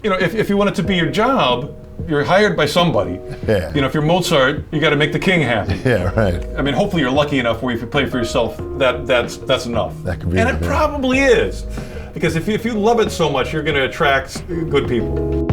if you want it to be your job, you're hired by somebody. Yeah. If you're Mozart, you got to make the king happy. Yeah, right. I mean, hopefully you're lucky enough where if you play for yourself, that's enough. That could be and it, it yeah. probably is. Because if you love it so much, you're going to attract good people.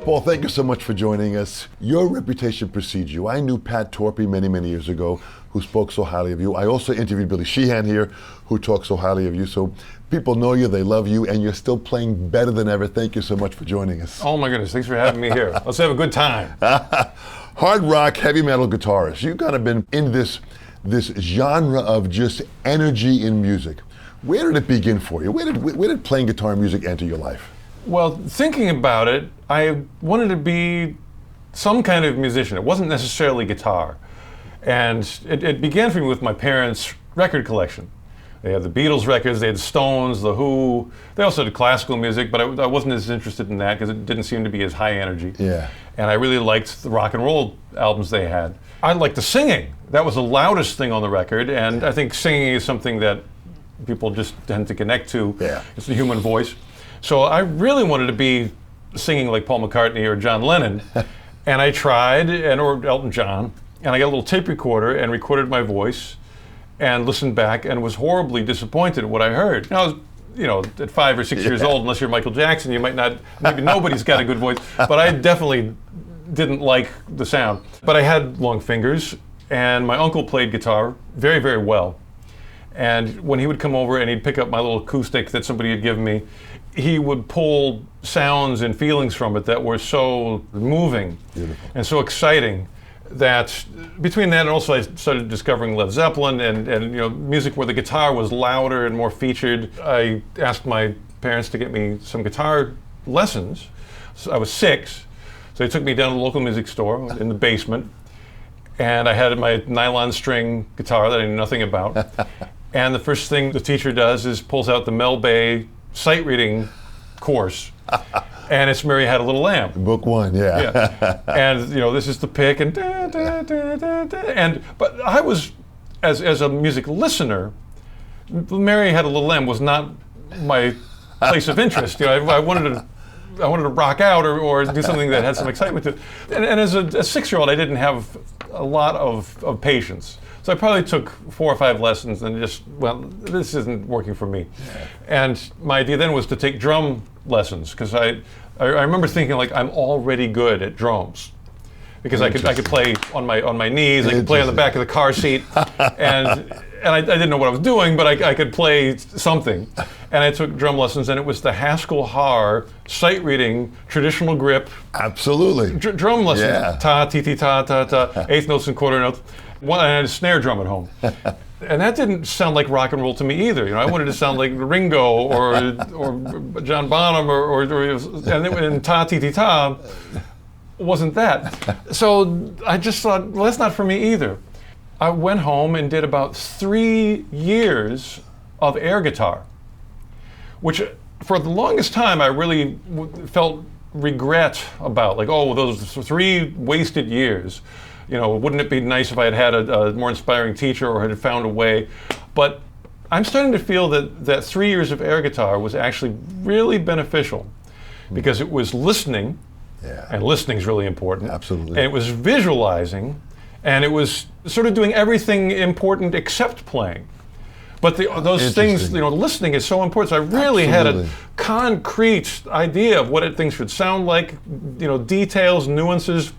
Paul, thank you so much for joining us. Your reputation precedes you. I knew Pat Torpey many, many years ago, who spoke so highly of you. I also interviewed Billy Sheehan here, who talks so highly of you. So people know you, they love you, and you're still playing better than ever. Thank you so much for joining us. Oh my goodness, thanks for having me here. Let's have a good time. Hard rock, heavy metal guitarist. You've kind of been in this genre of just energy in music. Where did it begin for you? Where did playing guitar and music enter your life? Well, thinking about it, I wanted to be some kind of musician. It wasn't necessarily guitar. And it began for me with my parents' record collection. They had the Beatles records, they had Stones, The Who. They also had classical music, but I wasn't as interested in that because it didn't seem to be as high energy. Yeah. And I really liked the rock and roll albums they had. I liked the singing. That was the loudest thing on the record, and I think singing is something that people just tend to connect to. Yeah. It's the human voice. So I really wanted to be singing like Paul McCartney or John Lennon, and I tried, or Elton John, and I got a little tape recorder and recorded my voice and listened back and was horribly disappointed at what I heard. Now, I was, at 5 or 6 years old, unless you're Michael Jackson, you might not, maybe nobody's got a good voice, but I definitely didn't like the sound. But I had long fingers, and my uncle played guitar very, very well. And when he would come over and he'd pick up my little acoustic that somebody had given me, he would pull sounds and feelings from it that were so moving and so exciting that between that and also I started discovering Led Zeppelin and music where the guitar was louder and more featured. I asked my parents to get me some guitar lessons. So I was 6, so they took me down to the local music store in the basement, and I had my nylon string guitar that I knew nothing about. And the first thing the teacher does is pulls out the Mel Bay sight reading course, and it's Mary Had a Little Lamb. Book 1, yeah. And this is the pick and but I was as a music listener, Mary Had a Little Lamb was not my place of interest. I wanted to rock out or do something that had some excitement to it. And as a 6-year-old, I didn't have a lot of patience. So I probably took 4 or 5 lessons and just, this isn't working for me. Yeah. And my idea then was to take drum lessons, because I remember thinking like, I'm already good at drums. Because I could play on my knees, I could play on the back of the car seat, and I didn't know what I was doing, but I could play something. And I took drum lessons, and it was the Haskell Haar sight reading traditional grip. Absolutely. Drum lessons. Yeah. Ta, ti, ti, ta, ta, ta, eighth notes and quarter notes. I had a snare drum at home. And that didn't sound like rock and roll to me either. I wanted to sound like Ringo or John Bonham and ta, ti, ti, ta wasn't that. So I just thought, well, that's not for me either. I went home and did about 3 years of air guitar, which for the longest time I really felt regret about, like, oh, those 3 wasted years. Wouldn't it be nice if I had a more inspiring teacher or had found a way? But I'm starting to feel that 3 years of air guitar was actually really beneficial, because it was listening, and listening is really important. Absolutely. And it was visualizing, and it was sort of doing everything important except playing. But those things, listening is so important. So I really had a concrete idea of what things should sound like, details, nuances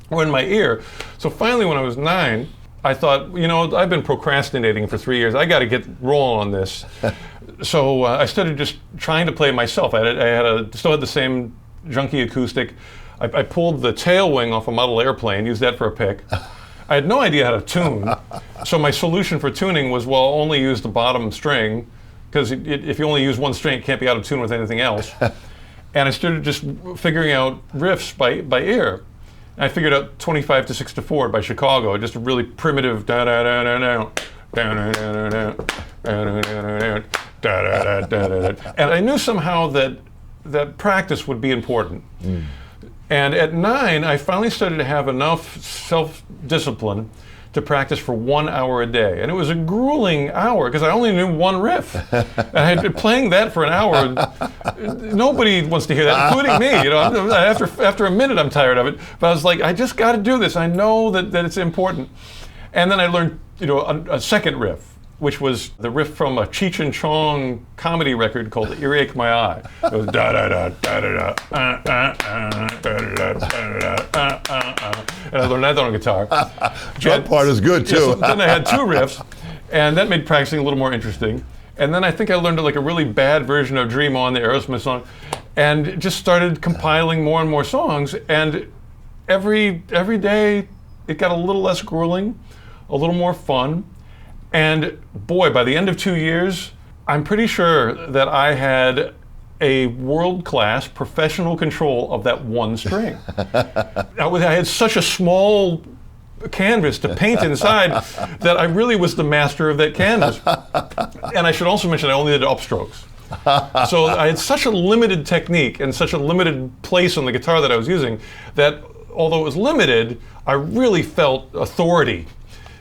were in my ear. So finally, when I was 9, I thought, I've been procrastinating for 3 years. I got to get rolling on this. So I started just trying to play myself. I still had the same junky acoustic. I pulled the tail wing off a model airplane, used that for a pick. I had no idea how to tune. So my solution for tuning was, only use the bottom string, because if you only use one string, it can't be out of tune with anything else. And I started just figuring out riffs by ear. I figured out 25 to 6 to 4 by Chicago, just a really primitive da da da da da da da da da da da da da. And I knew somehow that practice would be important. And at 9, I finally started to have enough self-discipline to practice for 1 hour a day. And it was a grueling hour because I only knew one riff. And I had been playing that for an hour. Nobody wants to hear that, including me. You know, after a minute, I'm tired of it. But I was like, I just got to do this. I know that it's important. And then I learned, you know, a second riff, which was the riff from a Cheech and Chong comedy record called Earache My Eye. It was da da da da da da and I learned that on guitar. Drum part is good too. Yeah, so then I had 2 riffs, and that made practicing a little more interesting. And then I think I learned like a really bad version of Dream On, the Aerosmith song, and just started compiling more and more songs. And every day it got a little less grueling, a little more fun. And boy, by the end of 2 years, I'm pretty sure that I had a world-class professional control of that one string. I had such a small canvas to paint inside that I really was the master of that canvas. And I should also mention I only did upstrokes. So I had such a limited technique and such a limited place on the guitar that I was using that although it was limited, I really felt authority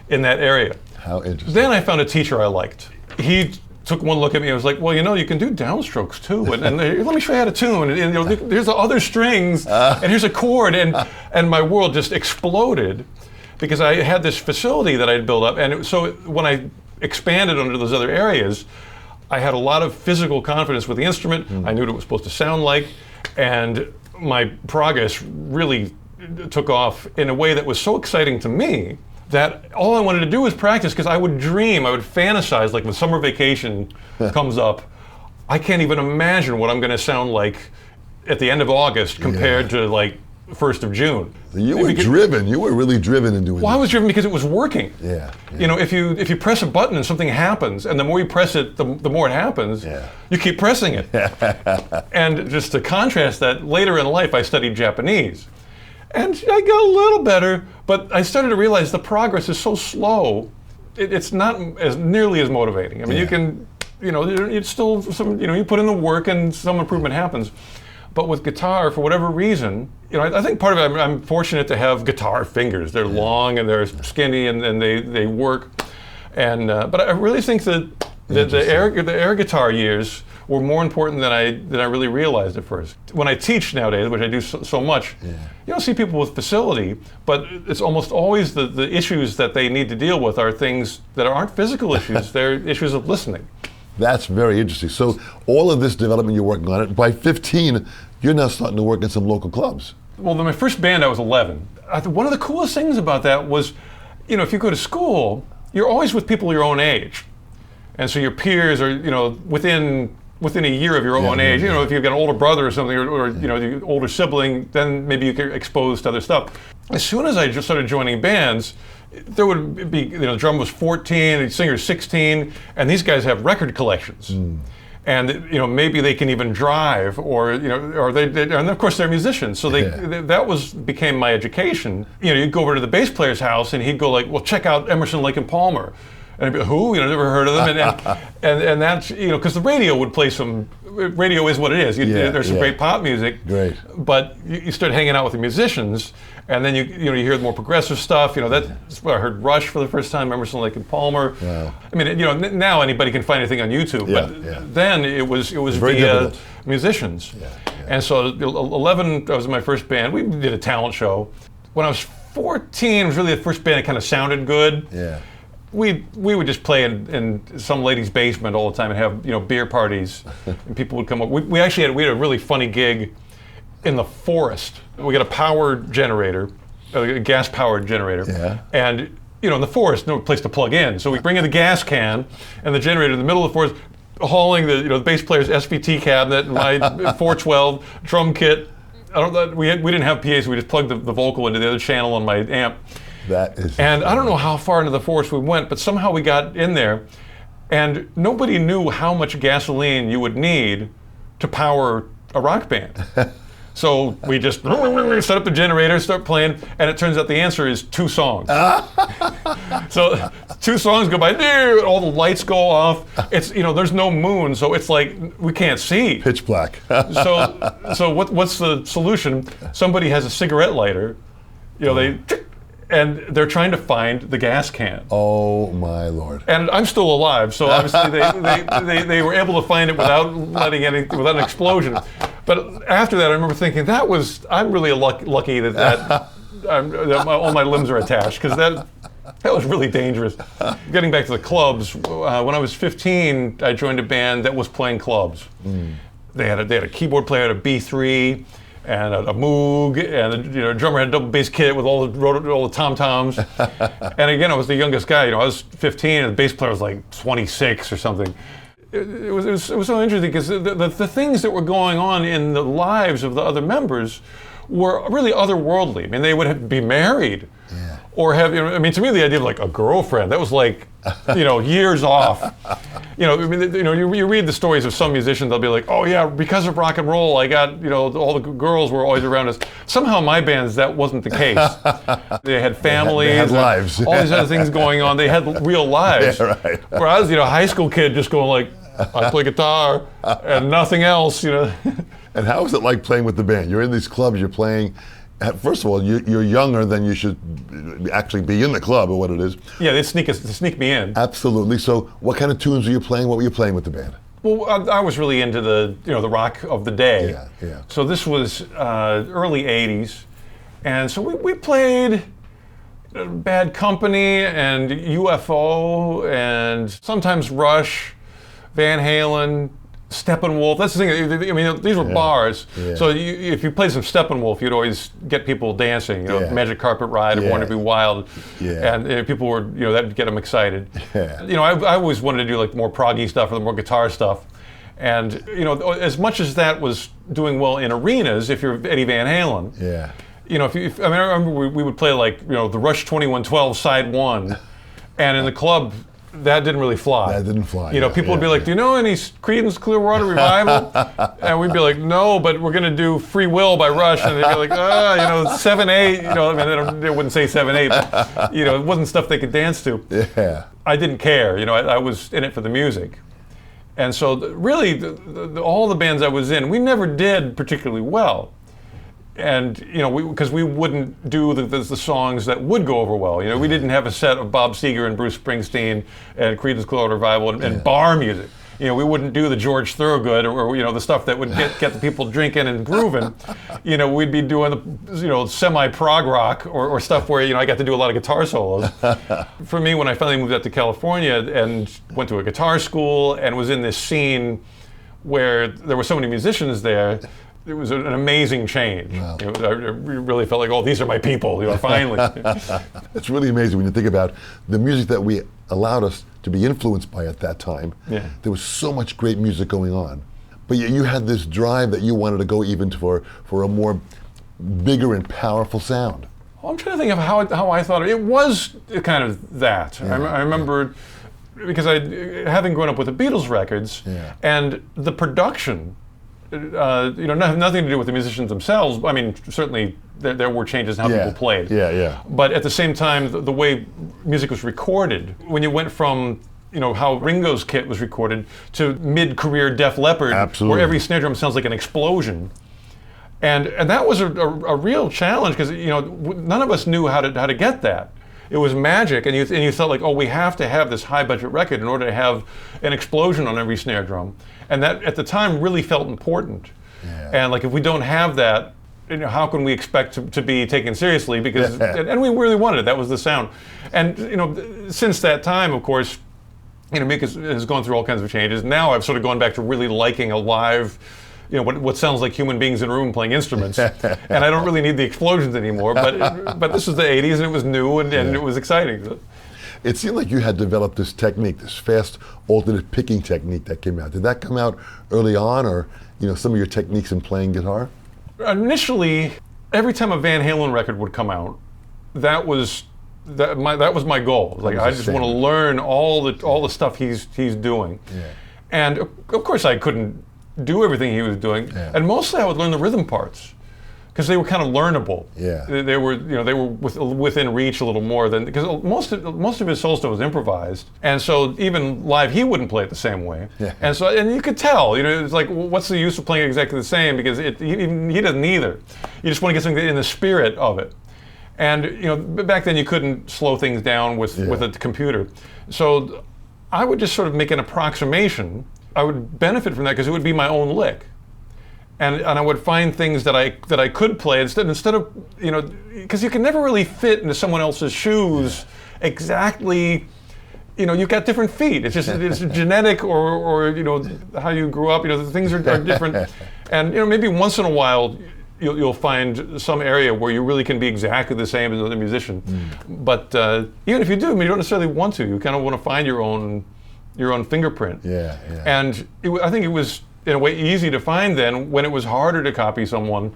in that area. How interesting. Then I found a teacher I liked. He took one look at me and was like, well, you know, you can do downstrokes too. And let me show you how to tune. And you know, there's the other strings, and here's a chord. And my world just exploded because I had this facility that I had built up. And so when I expanded onto those other areas, I had a lot of physical confidence with the instrument. I knew what it was supposed to sound like. And my progress really took off in a way that was so exciting to me that all I wanted to do was practice, because I would dream, I would fantasize, like when summer vacation comes up, I can't even imagine what I'm going to sound like at the end of August compared to like 1st of June. You were driven. You were really driven in doing Well, I was driven because it was working. Yeah. You know, if you press a button and something happens, and the more you press it, the more it happens, you keep pressing it. And just to contrast that, later in life I studied Japanese. And I got a little better, but I started to realize the progress is so slow, it's not as nearly as motivating. I mean, you can, you know, it's still some, you know, you put in the work and some improvement happens. But with guitar, for whatever reason, you know, I think part of it, I'm fortunate to have guitar fingers. They're long and they're skinny and they work. And but I really think that the air guitar years were more important than I really realized at first. When I teach nowadays, which I do so much, you don't see people with facility, but it's almost always the issues that they need to deal with are things that aren't physical issues, they're issues of listening. That's very interesting. So all of this development you're working on it, by 15, you're now starting to work in some local clubs. Well, in my first band, I was 11. One of the coolest things about that was, you know, if you go to school, you're always with people your own age. And so your peers are, you know, within a year of your own age. You know, if you've got an older brother or something, or you know, the older sibling, then maybe you get exposed to other stuff. As soon as I just started joining bands, there would be, you know, the drummer was 14, the singer's 16, and these guys have record collections. And you know, maybe they can even drive, or you know, or they and of course they're musicians. So that became my education. You know, you'd go over to the bass player's house, and he'd go like, "Well, check out Emerson, Lake and Palmer." And I'd be, who? You know, never heard of them. And that's, you know, because the radio would play some, radio is what it is. There's some great pop music. Great. But you start hanging out with the musicians, and then you hear more progressive stuff. You know, that's where I heard Rush for the first time, Emerson, Lake and Palmer. Wow. I mean, you know, now anybody can find anything on YouTube, but then it was very via difficult. Musicians. And so 11, I was in my first band. We did a talent show. When I was 14, it was really the first band that kind of sounded good. We would just play in some lady's basement all the time and have, you know, beer parties, and people would come up. We had a really funny gig in the forest. We got a power generator, a gas powered generator, and you know, in the forest, no place to plug in. So we bring in the gas can and the generator in the middle of the forest, hauling the bass player's SVT cabinet and my 412 drum kit. We didn't have PAs, so we just plugged the vocal into the other channel on my amp. That is. And I don't know how far into the forest we went, but somehow we got in there, and nobody knew how much gasoline you would need to power a rock band. So we just set up the generator, start playing, and it turns out the answer is 2 songs. So 2 songs go by, all the lights go off. It's, there's no moon, so it's like we can't see. Pitch black. So what's the solution? Somebody has a cigarette lighter, and they're trying to find the gas can. Oh my Lord! And I'm still alive, so obviously they were able to find it without without an explosion. But after that, I remember thinking I'm really lucky that all my limbs are attached, because that was really dangerous. Getting back to the clubs, when I was 15, I joined a band that was playing clubs. They had a keyboard player, a B3. And a Moog, and a drummer had a double bass kit with all the tom-toms. And again, I was the youngest guy. I was 15, and the bass player was like 26 or something. It was so interesting, because the things that were going on in the lives of the other members were really otherworldly. I mean, they would be married, or have. To me, the idea of like a girlfriend, that was like, years off. You read the stories of some musicians, they'll be like, oh yeah, because of rock and roll, I got, all the girls were always around us. Somehow my bands, that wasn't the case. They had families. They had lives. All these other things going on. They had real lives. Yeah, right. Where I was, a high school kid just going like, I play guitar and nothing else, And how is it like playing with the band? You're in these clubs, you're playing. First of all, you're younger than you should actually be in the club, or what it is. Yeah, they sneak me in. Absolutely. So, what kind of tunes were you playing? What were you playing with the band? Well, I was really into the rock of the day. Yeah. So this was early '80s, and so we played Bad Company and UFO and sometimes Rush, Van Halen, Steppenwolf. That's the thing. These were bars. Yeah. So if you played some Steppenwolf, you'd always get people dancing. Magic Carpet Ride, or Born to Be Wild. Yeah. And people were, that'd get them excited. Yeah. I always wanted to do like more proggy stuff or the more guitar stuff. And as much as that was doing well in arenas, if you're Eddie Van Halen. Yeah. I remember we would play like the Rush 2112 side 1, and in the club. That didn't really fly. That didn't fly. People would be like, do you know any Creedence Clearwater Revival? And we'd be like, no, but we're going to do Free Will by Rush. And they'd be like, 7/8. They wouldn't say 7/8, but, it wasn't stuff they could dance to. Yeah. I didn't care. I was in it for the music. And so really, all the bands I was in, we never did particularly well. And because we wouldn't do the songs that would go over well. We didn't have a set of Bob Seger and Bruce Springsteen and Creedence Clearwater Revival and bar music. We wouldn't do the George Thorogood or the stuff that would get the people drinking and grooving. We'd be doing the semi-prog rock or stuff where I got to do a lot of guitar solos. For me, when I finally moved out to California and went to a guitar school and was in this scene where there were so many musicians there. It was an amazing change. Wow. I really felt like, oh, these are my people, finally. It's really amazing when you think about the music that we allowed us to be influenced by at that time. Yeah. There was so much great music going on. But you had this drive that you wanted to go even for a more bigger and powerful sound. Well, I'm trying to think of how I thought it was kind of that. Yeah. I remember, because having grown up with the Beatles records, and the production, nothing to do with the musicians themselves. Certainly there were changes in how people played. Yeah. But at the same time, the way music was recorded, when you went from how Ringo's kit was recorded to mid-career Def Leppard, absolutely, where every snare drum sounds like an explosion, and that was a real challenge, because none of us knew how to get that. It was magic, and you felt like, oh, we have to have this high-budget record in order to have an explosion on every snare drum, and that at the time really felt important. Yeah. And like, if we don't have that, how can we expect to be taken seriously? Because and we really wanted it. That was the sound. And since that time, of course, music has gone through all kinds of changes. Now I've sort of gone back to really liking a live. What sounds like human beings in a room playing instruments, and I don't really need the explosions anymore. But this was the '80s, and it was new, and it was exciting. It seemed like you had developed this technique, this fast alternate picking technique that came out. Did that come out early on, or some of your techniques in playing guitar? Initially, every time a Van Halen record would come out, that was my goal. Like, I just want to learn all the stuff he's doing, and of course I couldn't do everything he was doing, and mostly I would learn the rhythm parts. because they were kind of learnable. Yeah. They were, they were within reach a little more than, because most of his soul stuff was improvised, and so even live he wouldn't play it the same way. Yeah. And you could tell, it's like, what's the use of playing exactly the same, because he doesn't either. You just want to get something in the spirit of it. And back then you couldn't slow things down with a computer, so I would just sort of make an approximation. I would benefit from that because it would be my own lick. And I would find things that I could play instead of, because you can never really fit into someone else's shoes exactly. You've got different feet. It's genetic or how you grew up. The things are different. And maybe once in a while you'll find some area where you really can be exactly the same as another musician. But even if you do, you don't necessarily want to. You kind of want to find your own fingerprint. Yeah. And I think it was, in a way, easy to find then when it was harder to copy someone,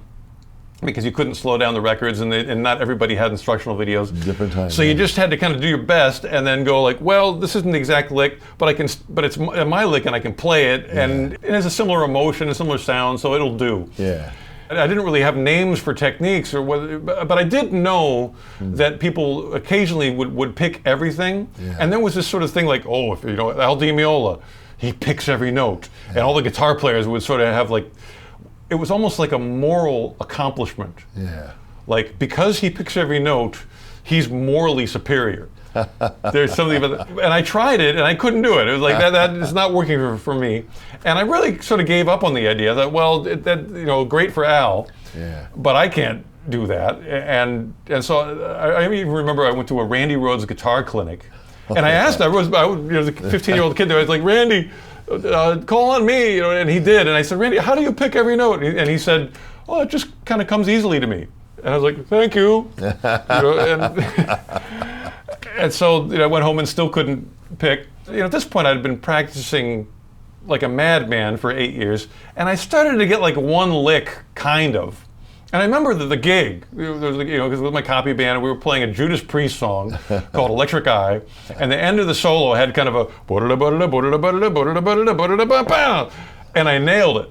because you couldn't slow down the records and not everybody had instructional videos. Different times. So you just had to kind of do your best and then go like, well, this isn't the exact lick, but it's my lick and I can play it, and it has a similar emotion, a similar sound, so it'll do. Yeah. I didn't really have names for techniques but I did know that people occasionally would pick everything, and there was this sort of thing like, if Al Di Meola, he picks every note, and all the guitar players would sort of have like, it was almost like a moral accomplishment. Yeah. Like, because he picks every note, he's morally superior. There's something about that. And I tried it, and I couldn't do it. It was like, that is not working for me. And I really sort of gave up on the idea that, great for Al, but I can't do that. And so I even remember I went to a Randy Rhoads guitar clinic, and I asked, the 15-year-old kid there, I was like, Randy, call on me, and he did. And I said, Randy, how do you pick every note? And he said, it just kind of comes easily to me. And I was like, thank you. And so I went home and still couldn't pick. At this point, I'd been practicing like a madman for 8 years, and I started to get like one lick, kind of. And I remember the gig, because with my copy band, we were playing a Judas Priest song called Electric Eye, and the end of the solo had kind of a and I nailed it,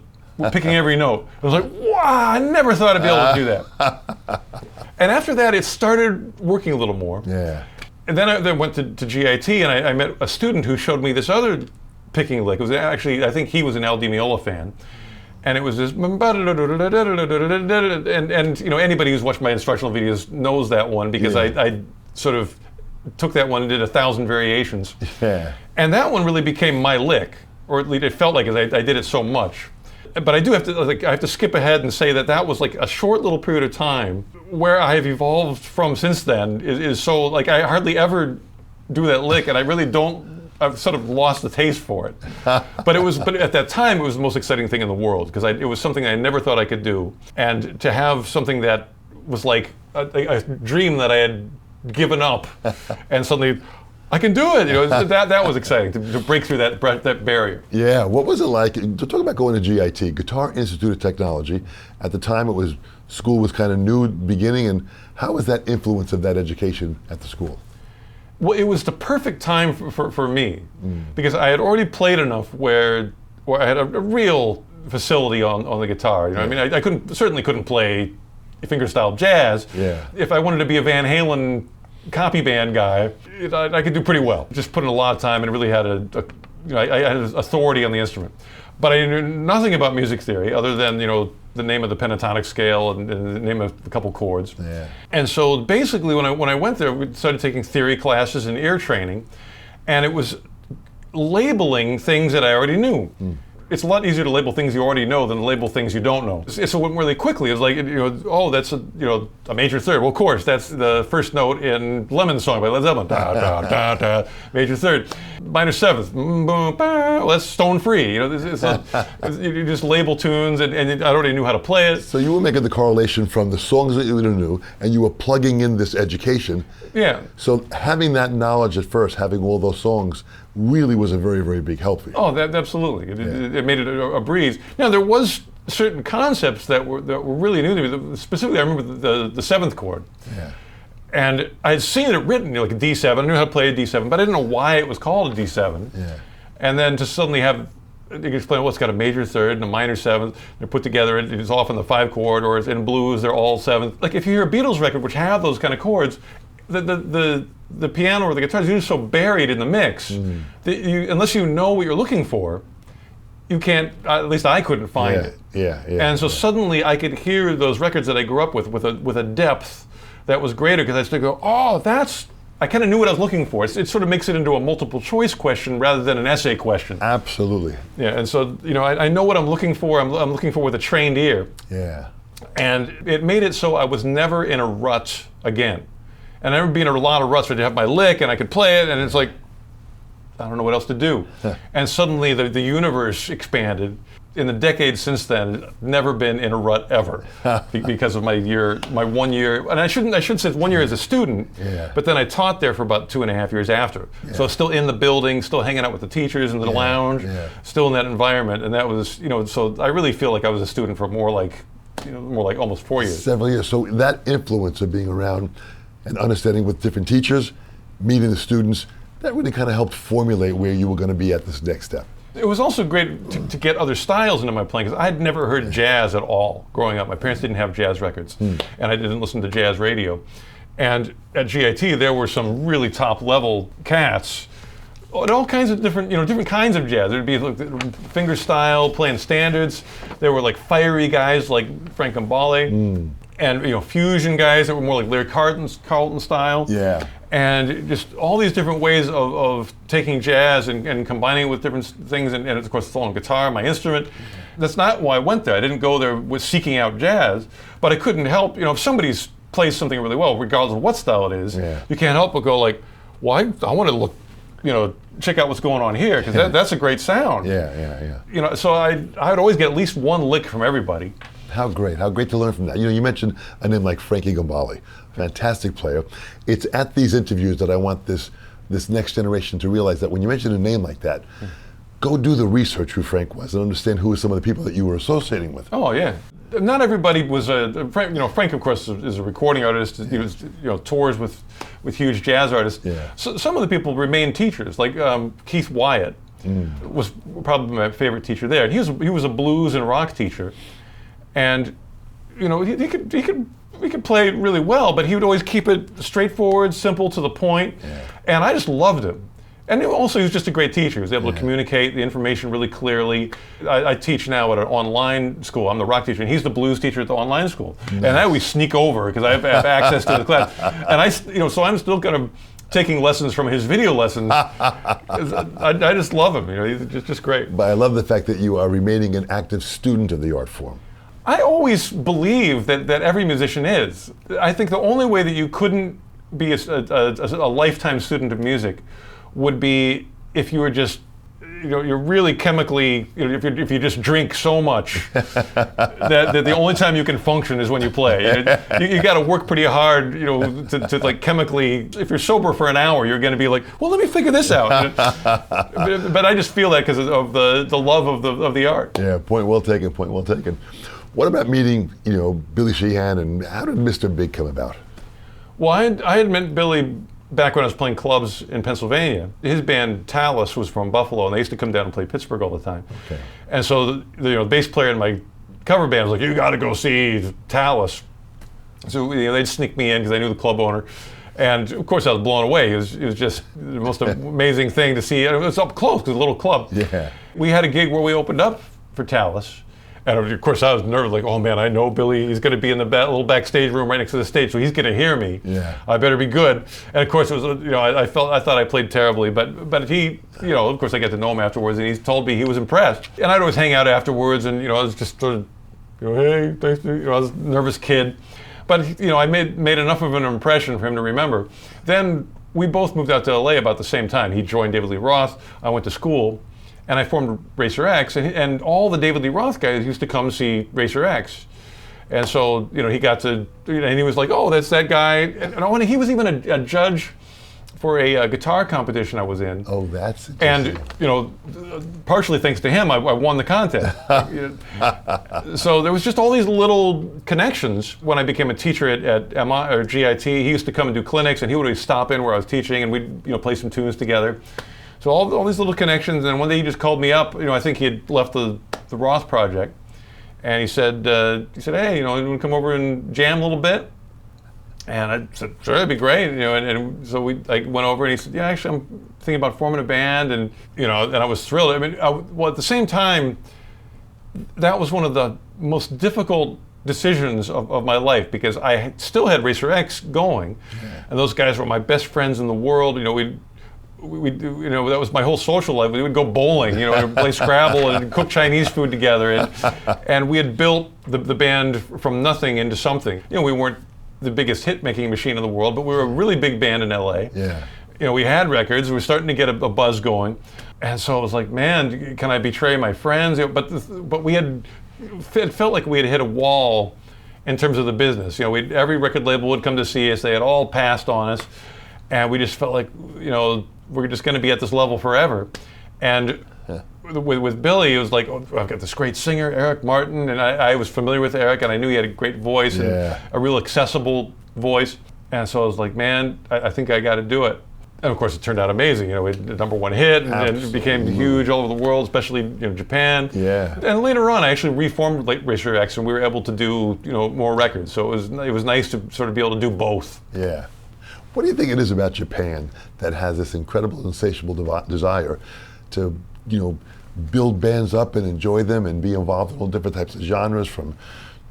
picking every note. I was like, wow, I never thought I'd be able to do that. And after that, it started working a little more. Yeah. And then I went to GIT, and I met a student who showed me this other picking lick. It was actually, I think he was an Al Di Meola fan. And it was this, and anybody who's watched my instructional videos knows that one, because I sort of took that one and did 1,000 variations. Yeah. And that one really became my lick, or at least it felt like it. I did it so much. But I do have to skip ahead and say that was like a short little period of time. Where I have evolved from since then is so, like, I hardly ever do that lick, and I really don't. I've sort of lost the taste for it. But at that time, it was the most exciting thing in the world, because it was something I never thought I could do. And to have something that was like a dream that I had given up, and suddenly I can do it. That was exciting, to break through that barrier. Yeah, what was it like to talk about going to GIT, Guitar Institute of Technology? At the time, school was kind of new beginning, and how was that influence of that education at the school? Well, it was the perfect time for me, because I had already played enough where I had a real facility on the guitar. I mean, I certainly couldn't play fingerstyle jazz. Yeah. If I wanted to be a Van Halen copy band guy, I could do pretty well. Just put in a lot of time and really had I had authority on the instrument. But I knew nothing about music theory other than the name of the pentatonic scale and the name of a couple chords. Yeah. And so basically, when I went there, we started taking theory classes and ear training, and it was labeling things that I already knew. It's a lot easier to label things you already know than to label things you don't know. So it went really quickly. It was like, that's a major third. Well, of course, that's the first note in Lemon's song by Led Zeppelin. Da, da, da, da, major third. Minor seventh. Well, that's Stone Free. You just label tunes, and I already knew how to play it. So you were making the correlation from the songs that you knew, and you were plugging in this education. Yeah. So having that knowledge at first, having all those songs, really was a very, very big help for you. Oh, absolutely. It made it a breeze. Now, there was certain concepts that were really new to me. Specifically, I remember the seventh chord. Yeah. And I had seen it written, like a D7. I knew how to play a D7, but I didn't know why it was called a D7. Yeah. And then to suddenly have you can explain, well, it's got a major third and a minor seventh. They're put together, it's often the 5 chord, or it's in blues, they're all seventh. Like if you hear a Beatles record which have those kind of chords, the piano or the guitar is usually so buried in the mix that unless you know what you're looking for, you can't, at least I couldn't find it. Yeah. And so suddenly I could hear those records that I grew up with a depth that was greater, because I started to go, oh, I kind of knew what I was looking for. It sort of makes it into a multiple choice question rather than an essay question. Absolutely. Yeah, and so, I know what I'm looking for. I'm looking for with a trained ear. Yeah. And it made it so I was never in a rut again. And I remember being in a lot of ruts where I'd have my lick and I could play it, and it's like, I don't know what else to do. And suddenly the universe expanded. In the decades since then, I've never been in a rut ever because of my 1 year, and I should say 1 year as a student, but then I taught there for about 2.5 years after. So still in the building, still hanging out with the teachers in the lounge, still in that environment, and that was, so I really feel like I was a student for more like almost 4 years. Several years. So that influence of being around and understanding with different teachers, meeting the students, that really kind of helped formulate where you were going to be at this next step. It was also great to get other styles into my playing, because I had never heard jazz at all growing up. My parents didn't have jazz records, and I didn't listen to jazz radio. And at GIT, there were some really top-level cats, and all kinds of different kinds of jazz. There'd be like finger style, playing standards. There were like fiery guys like Frank Gambale, and fusion guys that were more like Larry Carlton style. Yeah. And just all these different ways of taking jazz and combining it with different things, and of course, solo guitar, my instrument. That's not why I went there. I didn't go there with seeking out jazz, but I couldn't help, if somebody plays something really well, regardless of what style it is, you can't help but go like, well, I want to look, check out what's going on here, because that's a great sound. Yeah. So I'd always get at least one lick from everybody. How great to learn from that. You mentioned a name like Frankie Gambale, fantastic player. It's at these interviews that I want this next generation to realize that when you mention a name like that, go do the research who Frank was and understand who are some of the people that you were associating with. Oh yeah. Not everybody was Frank, of course, is a recording artist. He was, tours with huge jazz artists. Yeah. So some of the people remained teachers, like Keith Wyatt was probably my favorite teacher there. And he was a blues and rock teacher. And he could play really well, but he would always keep it straightforward, simple, to the point. And I just loved him. And also, he was just a great teacher. He was able to communicate the information really clearly. I teach now at an online school. I'm the rock teacher, and he's the blues teacher at the online school. Nice. And I always sneak over because I have access to the class. And so I'm still kind of taking lessons from his video lessons. I just love him. He's just great. But I love the fact that you are remaining an active student of the art form. I always believe that every musician is. I think the only way that you couldn't be a lifetime student of music would be if you were just, you're really chemically, if you just drink so much that the only time you can function is when you play. You got to work pretty hard, to like chemically. If you're sober for an hour, you're going to be like, well, let me figure this out. But I just feel that because of the love of the art. Yeah, point well taken. What about meeting, Billy Sheehan, and how did Mr. Big come about? Well, I had met Billy back when I was playing clubs in Pennsylvania. His band Talus was from Buffalo, and they used to come down and play Pittsburgh all the time. Okay. And so the bass player in my cover band was like, "You got to go see Talus." So they'd sneak me in because I knew the club owner. And of course, I was blown away. It was just the most amazing thing to see. It was up close because it was a little club. Yeah. We had a gig where we opened up for Talus. And of course, I was nervous, like, oh man, I know Billy, he's going to be in the little backstage room right next to the stage, so he's going to hear me. Yeah. I better be good. And of course, it was, I thought I played terribly, but he, of course, I got to know him afterwards, and he told me he was impressed. And I'd always hang out afterwards, and I was just sort of, hey, thanks. I was a nervous kid, but I made enough of an impression for him to remember. Then we both moved out to LA about the same time. He joined David Lee Roth. I went to school. And I formed Racer X, and all the David Lee Roth guys used to come see Racer X. And so, he got to, and he was like, oh, that's that guy. And he was even a judge for a guitar competition I was in. Oh, that's interesting. And, partially thanks to him, I won the contest. So there was just all these little connections when I became a teacher at MI or GIT. He used to come and do clinics, and he would always stop in where I was teaching, and we'd, play some tunes together. So So all these little connections, and one day he just called me up. I think he had left the Roth project, and he said, hey, you want to come over and jam a little bit? And I said, sure, that'd be great. And so I went over, and he said, yeah, actually, I'm thinking about forming a band, and and I was thrilled. I mean, well, at the same time, that was one of the most difficult decisions of my life, because I still had Racer X going, and those guys were my best friends in the world. We that was my whole social life. We would go bowling, we'd play Scrabble and cook Chinese food together, and we had built the band from nothing into something. We weren't the biggest hit-making machine in the world, but we were a really big band in LA. Yeah. We had records. We were starting to get a buzz going, and so I was like, man, can I betray my friends? But we had. It felt like we had hit a wall in terms of the business. Every record label would come to see us. They had all passed on us, and we just felt like, we're just going to be at this level forever. And with Billy, it was like, oh, I've got this great singer, Eric Martin, and I was familiar with Eric, and I knew he had a great voice and a real accessible voice. And so I was like, man, I think I got to do it. And of course, it turned out amazing. We had the #1 hit, and it became huge all over the world, especially Japan. Yeah. And later on, I actually reformed Racer X, and we were able to do more records. So it was nice to sort of be able to do both. Yeah. What do you think it is about Japan that has this incredible, insatiable desire to build bands up and enjoy them and be involved in all different types of genres, from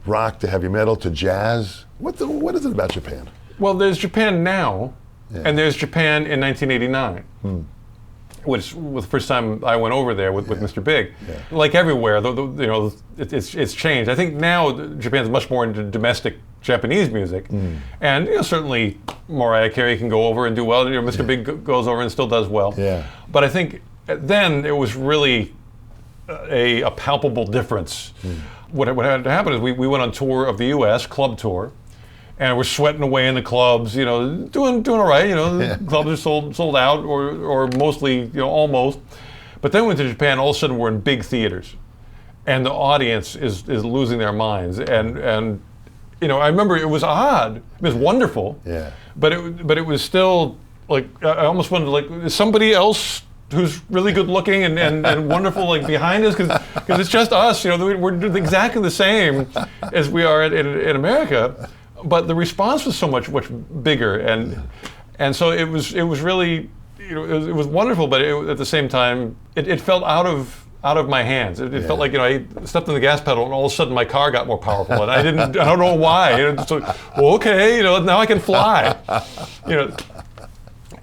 rock to heavy metal to jazz? What is it about Japan? Well, there's Japan now. Yeah. And there's Japan in 1989, which was the first time I went over there with Mr. Big. Yeah. Like everywhere, it's changed. I think now Japan's much more into domestic Japanese music, and certainly Mariah Carey can go over and do well. Mr. Big goes over and still does well. Yeah. But I think then it was really a palpable difference. What had to happen is we went on tour of the U.S. club tour. And we're sweating away in the clubs, doing all right. Clubs are sold out, or mostly, almost. But then we went to Japan. All of a sudden, we're in big theaters, and the audience is losing their minds. And I remember it was odd. It was wonderful. Yeah. But it was still like, I almost wondered, like, is somebody else who's really good looking and wonderful behind us, because it's just us. We're exactly the same as we are in America. But the response was so much bigger, and so it was really, it was wonderful. But at the same time, it felt out of my hands. It felt like I stepped on the gas pedal, and all of a sudden my car got more powerful, and I don't know why. So, well, okay, now I can fly.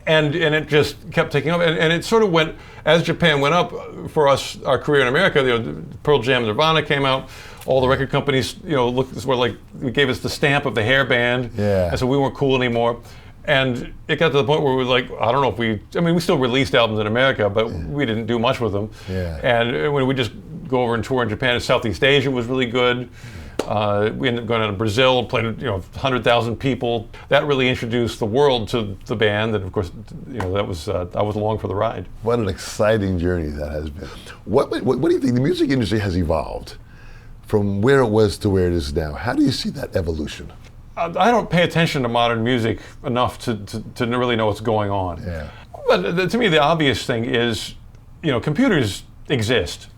And it just kept taking off, and it sort of went as Japan went up for us. Our career in America, Pearl Jam, Nirvana came out. All the record companies, were like, gave us the stamp of the hair band, and so we weren't cool anymore. And it got to the point where we were like, I don't know if we still released albums in America, but we didn't do much with them. Yeah. And when we just go over and tour in Japan, and Southeast Asia was really good. We ended up going out to Brazil, playing 100,000 people. That really introduced the world to the band, and of course, that was I was along for the ride. What an exciting journey that has been. What do you think? The music industry has evolved from where it was to where it is now. How do you see that evolution? I don't pay attention to modern music enough to really know what's going on. Yeah. But to me, the obvious thing is, computers exist.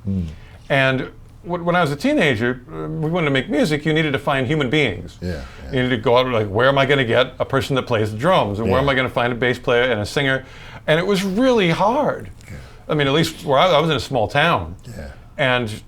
And when I was a teenager, we wanted to make music. You needed to find human beings. Yeah. You needed to go out and where am I going to get a person that plays the drums, and where am I going to find a bass player and a singer? And it was really hard. Yeah. I mean, at least where I was in a small town. Yeah. And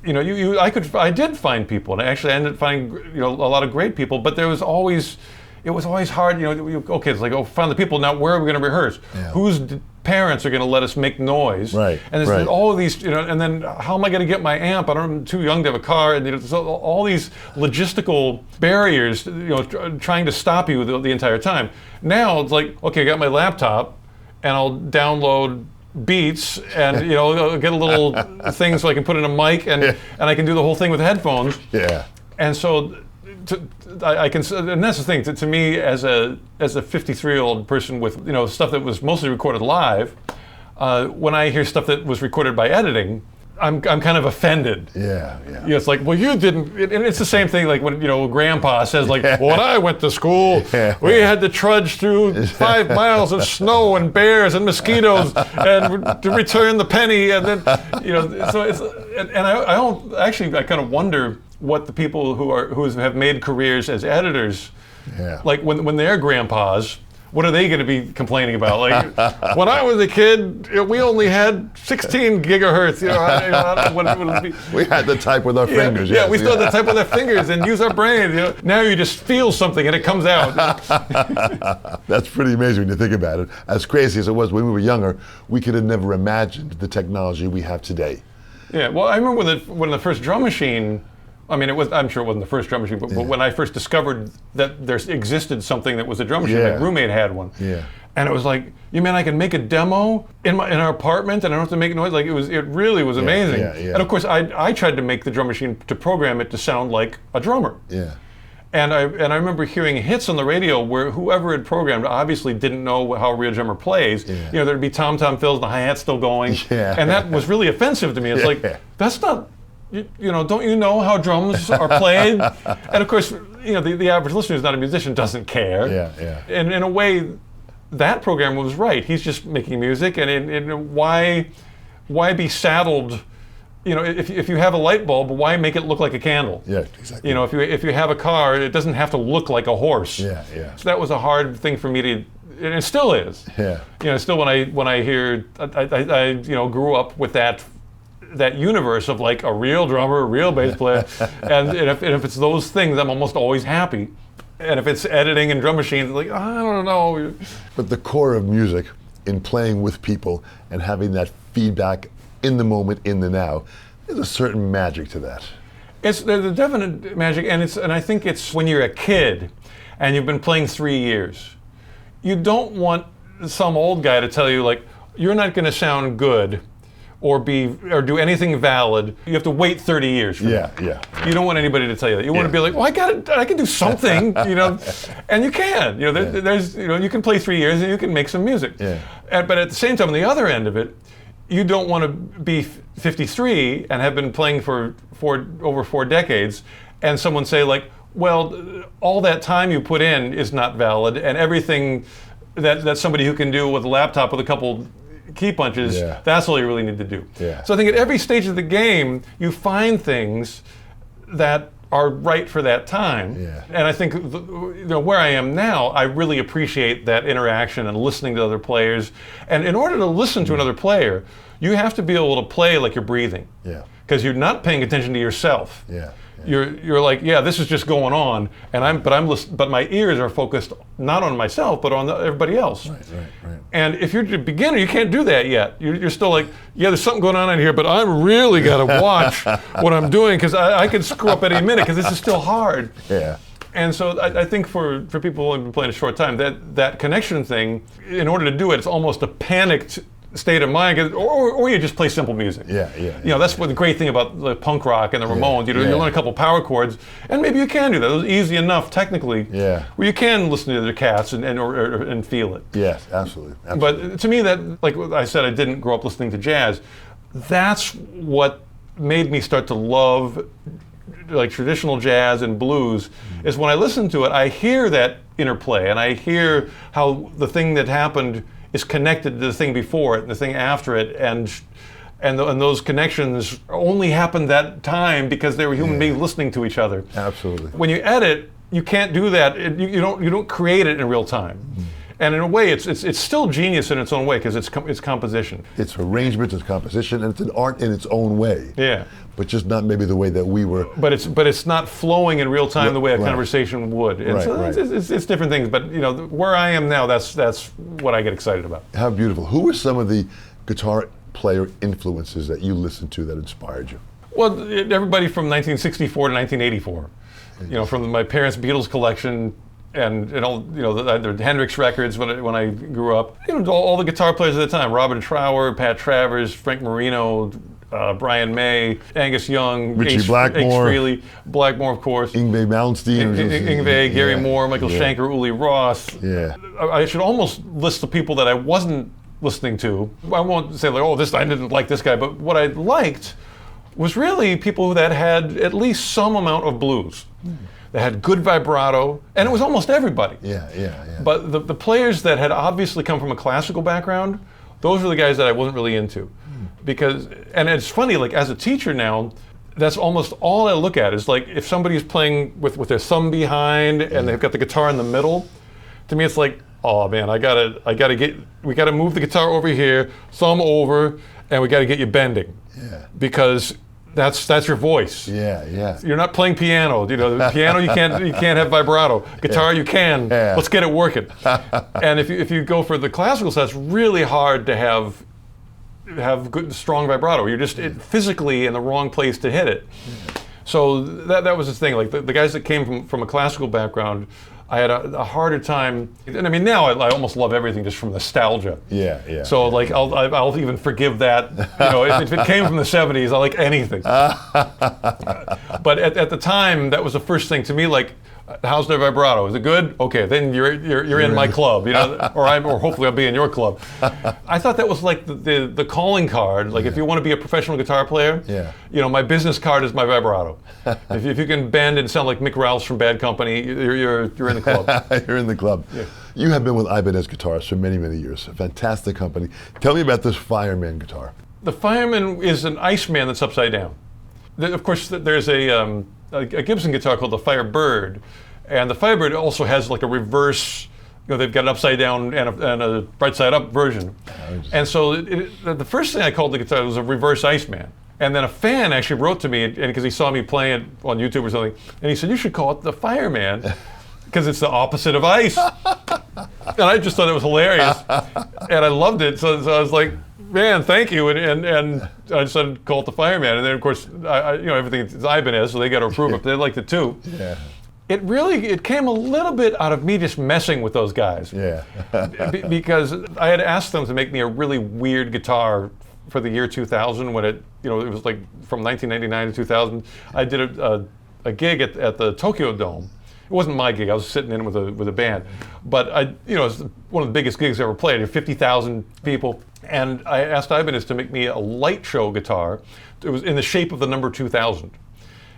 I did find people, and I actually ended up finding a lot of great people. But it was always hard. Okay, it's like, found the people. Now where are we going to rehearse? Yeah. Whose parents are going to let us make noise? Right. And there's all of these, and then how am I going to get my amp? I'm too young to have a car, and so all these logistical barriers, trying to stop you the entire time. Now it's like, okay, I got my laptop, and I'll download beats, and I'll get a little thing so I can put in a mic, and I can do the whole thing with headphones. Yeah. And so I can, and that's the thing. To me, as a 53-year-old person with stuff that was mostly recorded live, when I hear stuff that was recorded by editing, I'm kind of offended. Yeah. It's like, well, you didn't, and it's the same thing like when, Grandpa says like, well, when I went to school, we had to trudge through 5 miles of snow and bears and mosquitoes and to return the penny, and then, so it's, and I don't, actually, I kind of wonder what the people who have made careers as editors, like when they're grandpas, what are they going to be complaining about? Like, when I was a kid, we only had 16 gigahertz. What would it be? We had to type with our fingers. Yeah, we still had to type with our fingers and use our brains. Now you just feel something and it comes out. That's pretty amazing when you think about it. As crazy as it was when we were younger, we could have never imagined the technology we have today. Yeah, well, I remember when the first drum machine, I'm sure it wasn't the first drum machine, but when I first discovered that there existed something that was a drum machine, my roommate had one. Yeah. And it was like, you mean I can make a demo in our apartment and I don't have to make noise? Like it really was amazing. Yeah. And of course, I tried to make the drum machine to program it to sound like a drummer. Yeah. And I remember hearing hits on the radio where whoever had programmed obviously didn't know how a real drummer plays. Yeah. There'd be tom-tom fills and the hi-hat's still going. Yeah. And that was really offensive to me. It's like, that's not, don't you know how drums are played? And of course, the average listener who's not a musician doesn't care. Yeah. And in a way, that programmer was right. He's just making music, and why be saddled? If you have a light bulb, why make it look like a candle? Yeah, exactly. If you have a car, it doesn't have to look like a horse. Yeah. So that was a hard thing for me to, and it still is. Yeah. Still when I hear, I grew up with that universe of like a real drummer, a real bass player, and if it's those things, I'm almost always happy. And if it's editing and drum machines, like, I don't know. But the core of music, in playing with people and having that feedback in the moment, in the now, there's a certain magic to that. There's a definite magic, and I think it's when you're a kid and you've been playing 3 years, you don't want some old guy to tell you like, you're not going to sound good or do anything valid. You have to wait 30 years for that. Yeah. You don't want anybody to tell you that. You want to be like, well, I can do something, and you can. There's you can play 3 years and you can make some music. Yeah. But at the same time, on the other end of it, you don't want to be 53 and have been playing for over 4 decades, and someone say like, well, all that time you put in is not valid, and everything that somebody who can do with a laptop with a couple key punches, that's all you really need to do. Yeah. So I think at every stage of the game, you find things that are right for that time. Yeah. And I think where I am now, I really appreciate that interaction and listening to other players. And in order to listen to another player, you have to be able to play like you're breathing. Yeah. Because you're not paying attention to yourself. Yeah. You're like, this is just going on, and but my ears are focused not on myself, but on everybody else. Right. And if you're a beginner, you can't do that yet. You're still like, there's something going on in here, but I'm really got to watch what I'm doing because I could screw up any minute because this is still hard. Yeah. And so I think for people who have been playing a short time, that connection thing, in order to do it, it's almost a panicked state of mind, or you just play simple music. Yeah. That's what the great thing about the punk rock and the Ramones. You learn a couple power chords, and maybe you can do that. It's easy enough technically. Yeah. Where you can listen to the cats and feel it. Yes, absolutely. But to me, that, like I said, I didn't grow up listening to jazz. That's what made me start to love like traditional jazz and blues. Is when I listen to it, I hear that interplay, and I hear how the thing that happened is connected to the thing before it and the thing after it, and those connections only happened that time because they were human beings listening to each other. Absolutely. When you edit, you can't do that. You don't create it in real time. And in a way, it's still genius in its own way because it's composition. It's arrangement, it's composition, and it's an art in its own way. Yeah. But just not maybe the way that we were. But it's not flowing in real time the way a conversation would. And Right, so right. It's different things. But where I am now, that's what I get excited about. How beautiful. Who were some of the guitar player influences that you listened to that inspired you? Well, everybody from 1964 to 1984. From my parents' Beatles collection. And all the Hendrix records when I grew up, all the guitar players at the time: Robin Trower, Pat Travers, Frank Marino, Brian May, Angus Young, Richie Blackmore, Frehley, Blackmore, of course, Yngwie Malmsteen, Yngwie, Gary Moore, Michael Schenker, Uli Ross. Yeah. I should almost list the people that I wasn't listening to. I won't say like, I didn't like this guy, but what I liked was really people that had at least some amount of blues. They had good vibrato, and it was almost everybody. Yeah. But the players that had obviously come from a classical background, those were the guys that I wasn't really into. Because, and it's funny, like as a teacher now, that's almost all I look at is like if somebody's playing with their thumb behind and they've got the guitar in the middle, to me it's like, oh man, we gotta move the guitar over here, thumb over, and we gotta get you bending. Yeah. Because that's your voice. Yeah. You're not playing piano. You know, the piano you can't have vibrato. Guitar you can. Yeah. Let's get it working. And if you go for the classical side, it's really hard to have good strong vibrato. You're just physically in the wrong place to hit it. So that was the thing. Like the guys that came from a classical background, I had a harder time. And I mean, now I almost love everything just from nostalgia. Yeah. So like I'll even forgive that. You know, if it came from the '70s, I like anything. But at the time, that was the first thing to me. Like, how's their vibrato? Is it good? Okay, then you're in my club. You know, or hopefully I'll be in your club. I thought that was like the calling card. Like if you want to be a professional guitar player, you know, my business card is my vibrato. if you can bend and sound like Mick Ralphs from Bad Company, you're in the club. You're in the club. Yeah. You have been with Ibanez Guitars for many, many years. A fantastic company. Tell me about this Fireman guitar. The Fireman is an Iceman that's upside down. Of course, there's a Gibson guitar called the Firebird, and the Firebird also has like a reverse. You know, they've got an upside down and a right side up version. And so the first thing I called the guitar was a reverse Iceman. And then a fan actually wrote to me, and because he saw me playing it on YouTube or something, and he said, "You should call it the Fireman, because it's the opposite of ice." And I just thought it was hilarious, and I loved it. So I was like, "Man, thank you," and I decided to call it the Fireman. And then of course, everything is Ibanez, so they got to approve it. They liked it too. Yeah. It came a little bit out of me just messing with those guys. Yeah. Because I had asked them to make me a really weird guitar for the year 2000 when it was like from 1999 to 2000. I did a gig at the Tokyo Dome. It wasn't my gig. I was sitting in with a band, but it was one of the biggest gigs I ever played. 50,000 people, and I asked Ibanez to make me a light show guitar. It was in the shape of the number 2000. It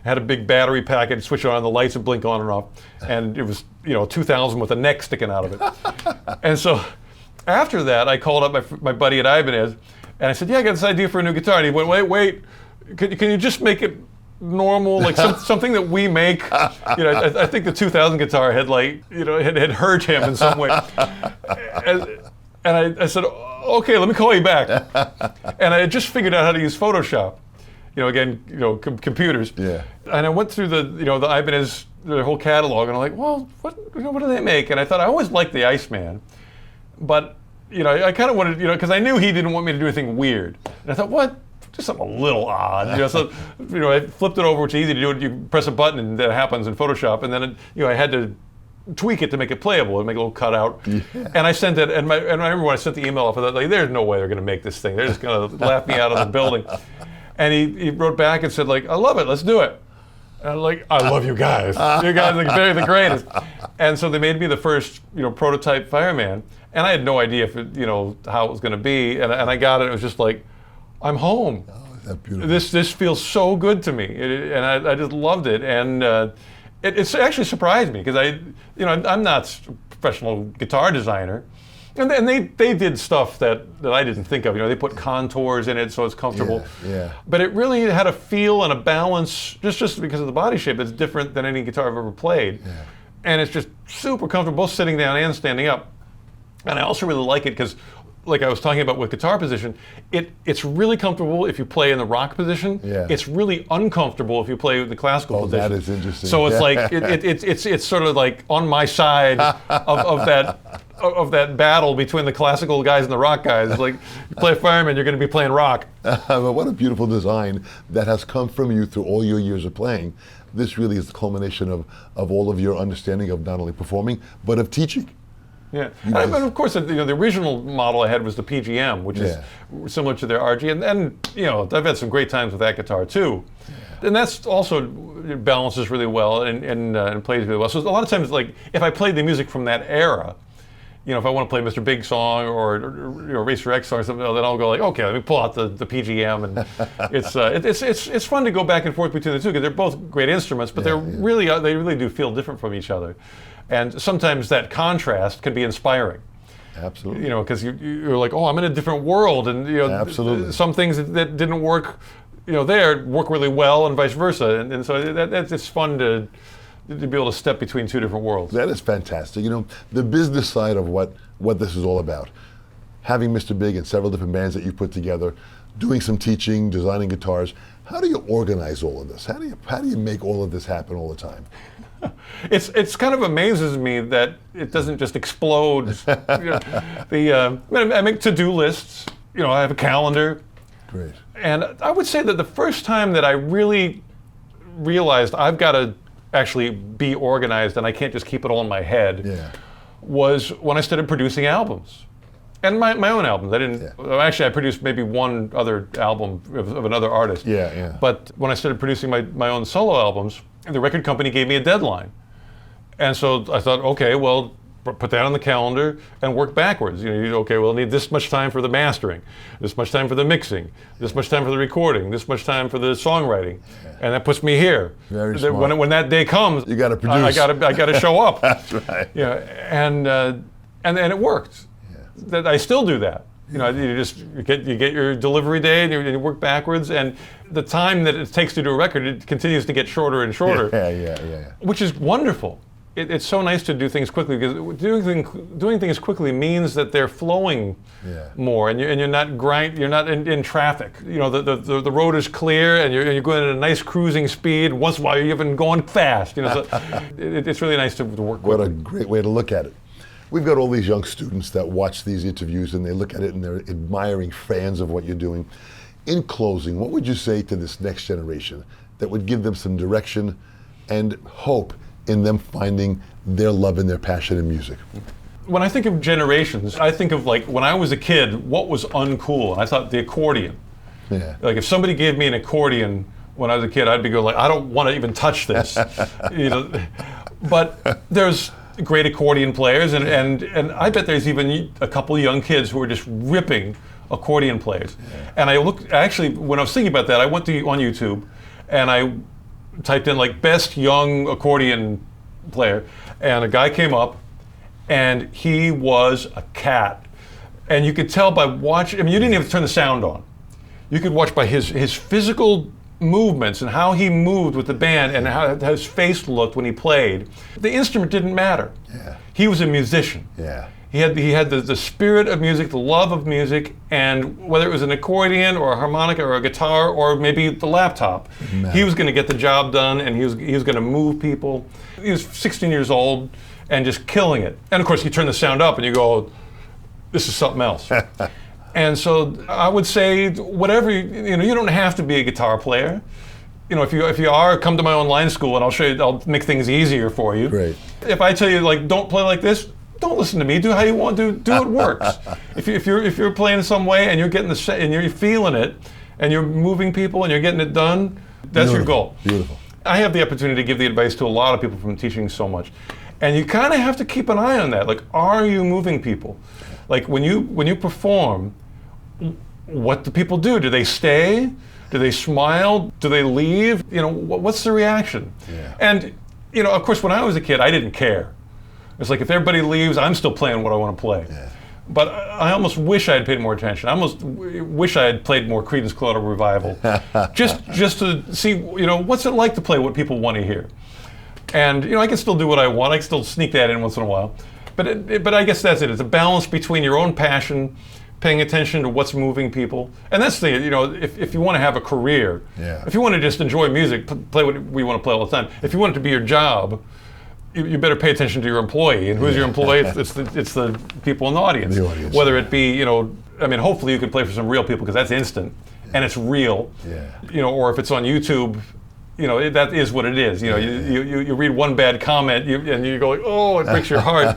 had a big battery pack. I'd switch it on, the lights would blink on and off, and it was 2000 with a neck sticking out of it. And so after that, I called up my buddy at Ibanez, and I said, "Yeah, I got this idea for a new guitar." And he went, "Wait, can you just make it normal, like something that we make?" I think the 2000 guitar had had hurt him in some way. And I said, "Okay, let me call you back." And I had just figured out how to use Photoshop. Computers. Yeah. And I went through the Ibanez, the whole catalog, and I'm like, well, what do they make? And I thought I always liked the Iceman, but I kind of wanted, because I knew he didn't want me to do anything weird. And I thought, what? Just something a little odd. So I flipped it over, which is easy to do. You press a button and that happens in Photoshop, and then I had to tweak it to make it playable and make a little cutout. Yeah. And I sent it, and I remember when I sent the email off, I thought, like, there's no way they're going to make this thing. They're just going to laugh me out of the building. And he wrote back and said, like, "I love it, let's do it." And I'm like, "I love you guys. You guys are the greatest." And so they made me the first, prototype Fireman. And I had no idea if how it was going to be. And I got it. It was just like, I'm home. Oh, is that beautiful? This feels so good to me, and I just loved it. And it's actually surprised me because I'm not a professional guitar designer. And they did stuff that I didn't think of. They put contours in it so it's comfortable. Yeah. But it really had a feel and a balance, just because of the body shape. It's different than any guitar I've ever played. Yeah. And it's just super comfortable, both sitting down and standing up. And I also really like it because, like I was talking about with guitar position, it's really comfortable if you play in the rock position. Yeah. It's really uncomfortable if you play with the classical position. That is interesting. So it's like it's sort of like on my side of that battle between the classical guys and the rock guys. It's like, you play Fireman, you're going to be playing rock. But what a beautiful design that has come from you through all your years of playing. This really is the culmination of all of your understanding of not only performing, but of teaching. Yeah, but of course, the original model I had was the PGM, which is similar to their RG, and I've had some great times with that guitar too, and that's also balances really well and plays really well. So a lot of times, like if I played the music from that era, if I want to play Mr. Big song or Racer X song or something, then I'll go like, okay, let me pull out the PGM, and it's fun to go back and forth between the two because they're both great instruments, but they really do feel different from each other, and sometimes that contrast can be inspiring. Absolutely. Because you're like, oh, I'm in a different world, and Absolutely. some things that didn't work, there work really well, and vice versa, and so it's fun to be able to step between two different worlds. That is fantastic. The business side of what this is all about. Having Mr. Big and several different bands that you put together, doing some teaching, designing guitars. How do you organize all of this? How do you make all of this happen all the time? It's kind of amazes me that it doesn't just explode. I make to-do lists. I have a calendar. Great. And I would say that the first time that I really realized I've got to actually be organized and I can't just keep it all in my head was when I started producing albums. And my own albums. I produced maybe one other album of another artist. But when I started producing my own solo albums, the record company gave me a deadline. And so I thought, okay, well, put that on the calendar and work backwards. Okay, well, I need this much time for the mastering, this much time for the mixing, this much time for the recording, this much time for the songwriting, and that puts me here. Very smart. When that day comes, you got to produce. I got to show up. That's right. And it worked. That I still do that. You get your delivery day and you work backwards, and the time that it takes to do a record, it continues to get shorter and shorter. Which is wonderful. It's so nice to do things quickly, because doing things quickly means that they're flowing more, and you're not you're not in traffic. The road is clear, and you're going at a nice cruising speed. Once in a while, you're even going fast. So it's really nice to work quickly. What a great way to look at it. We've got all these young students that watch these interviews and they look at it and they're admiring fans of what you're doing. In closing, what would you say to this next generation that would give them some direction and hope in them finding their love and their passion in music? When I think of generations, I think of like when I was a kid, what was uncool? And I thought the accordion. Like if somebody gave me an accordion when I was a kid, I'd be going like, I don't want to even touch this. But there's great accordion players, and I bet there's even a couple of young kids who are just ripping accordion players. And actually, when I was thinking about that, I went on YouTube and I typed in like best young accordion player, and a guy came up, and he was a cat. And you could tell by watching, you didn't even turn the sound on. You could watch by his physical movements and how he moved with the band and how his face looked when he played. The instrument didn't matter. He was a musician. He had the spirit of music, the love of music, and whether it was an accordion or a harmonica or a guitar or maybe the laptop, he was going to get the job done, and he was going to move people. He was 16 years old and just killing it. And of course, you turn the sound up and you go, this is something else. And so I would say, whatever, you don't have to be a guitar player. If you are, come to my online school and I'll show you, I'll make things easier for you. Great. If I tell you, like, don't play like this, don't listen to me. Do how you want to do what works. If you're playing some way and you're getting and you're feeling it and you're moving people and you're getting it done, that's your goal. Beautiful. I have the opportunity to give the advice to a lot of people from teaching so much. And you kind of have to keep an eye on that. Like, are you moving people? Like when you perform, what do people do? Do they stay? Do they smile? Do they leave? What's the reaction? And, of course, when I was a kid, I didn't care. It's like if everybody leaves, I'm still playing what I want to play. But I almost wish I had paid more attention. I almost wish I had played more Creedence Clearwater Revival, just to see, what's it like to play what people want to hear. And I can still do what I want. I can still sneak that in once in a while. But I guess that's it. It's a balance between your own passion, paying attention to what's moving people. And that's the thing, if you want to have a career, if you want to just enjoy music, play what we want to play all the time. If you want it to be your job, you better pay attention to your employee. And who's your employee? It's the people in the audience. Whether it be, hopefully you can play for some real people, because that's instant and it's real. Or if it's on YouTube, that is what it is. You read one bad comment and you go like, oh, it breaks your heart.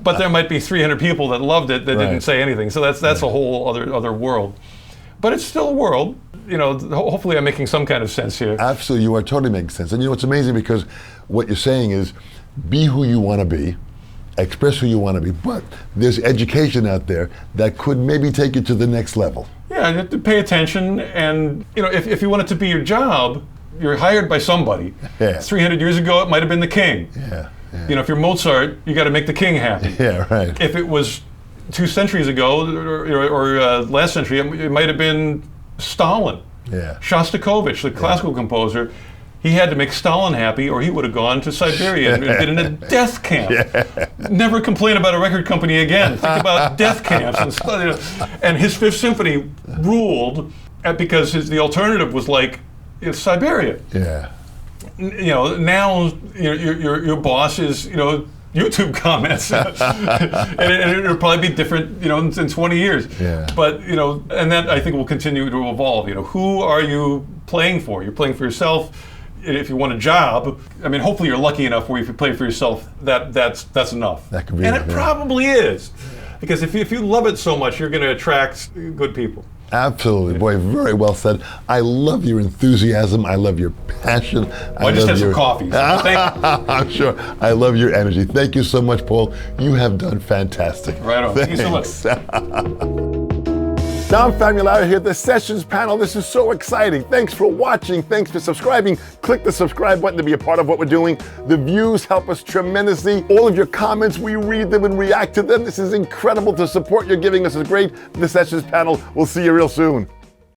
But there might be 300 people that loved it that didn't say anything. So that's a whole other world. But it's still a world. Hopefully I'm making some kind of sense here. Absolutely, you are totally making sense. And it's amazing because what you're saying is be who you want to be express who you want to be. But there's education out there that could maybe take you to the next level. Yeah, you have to pay attention, and if you want it to be your job, you're hired by somebody. Yeah. 300 years ago, it might have been the king. Yeah. If you're Mozart, you got to make the king happy. Yeah, right. If it was 2 centuries ago, or last century, it might have been Stalin. Yeah. Shostakovich, the classical composer, he had to make Stalin happy, or he would have gone to Siberia and been in a death camp. Yeah. Never complain about a record company again. Think about death camps. And his Fifth Symphony ruled because the alternative was like Siberia. Yeah. Now your boss is YouTube comments, and it'll probably be different in 20 years. Yeah. But and that I think will continue to evolve. Who are you playing for? You're playing for yourself. If you want a job, I mean, hopefully you're lucky enough where if you play for yourself, that's enough. That could be and it, it yeah. probably is, because if you love it so much, you're going to attract good people. Absolutely, boy, very well said. I love your enthusiasm. I love your passion. I just had some coffee. So thank you. I'm sure. I love your energy. Thank you so much, Paul. You have done fantastic. Right on. Thank you so much. Dom Famularo here, the Sessions panel. This is so exciting. Thanks for watching. Thanks for subscribing. Click the subscribe button to be a part of what we're doing. The views help us tremendously. All of your comments, we read them and react to them. This is incredible. The support you're giving us is great. The Sessions panel. We'll see you real soon.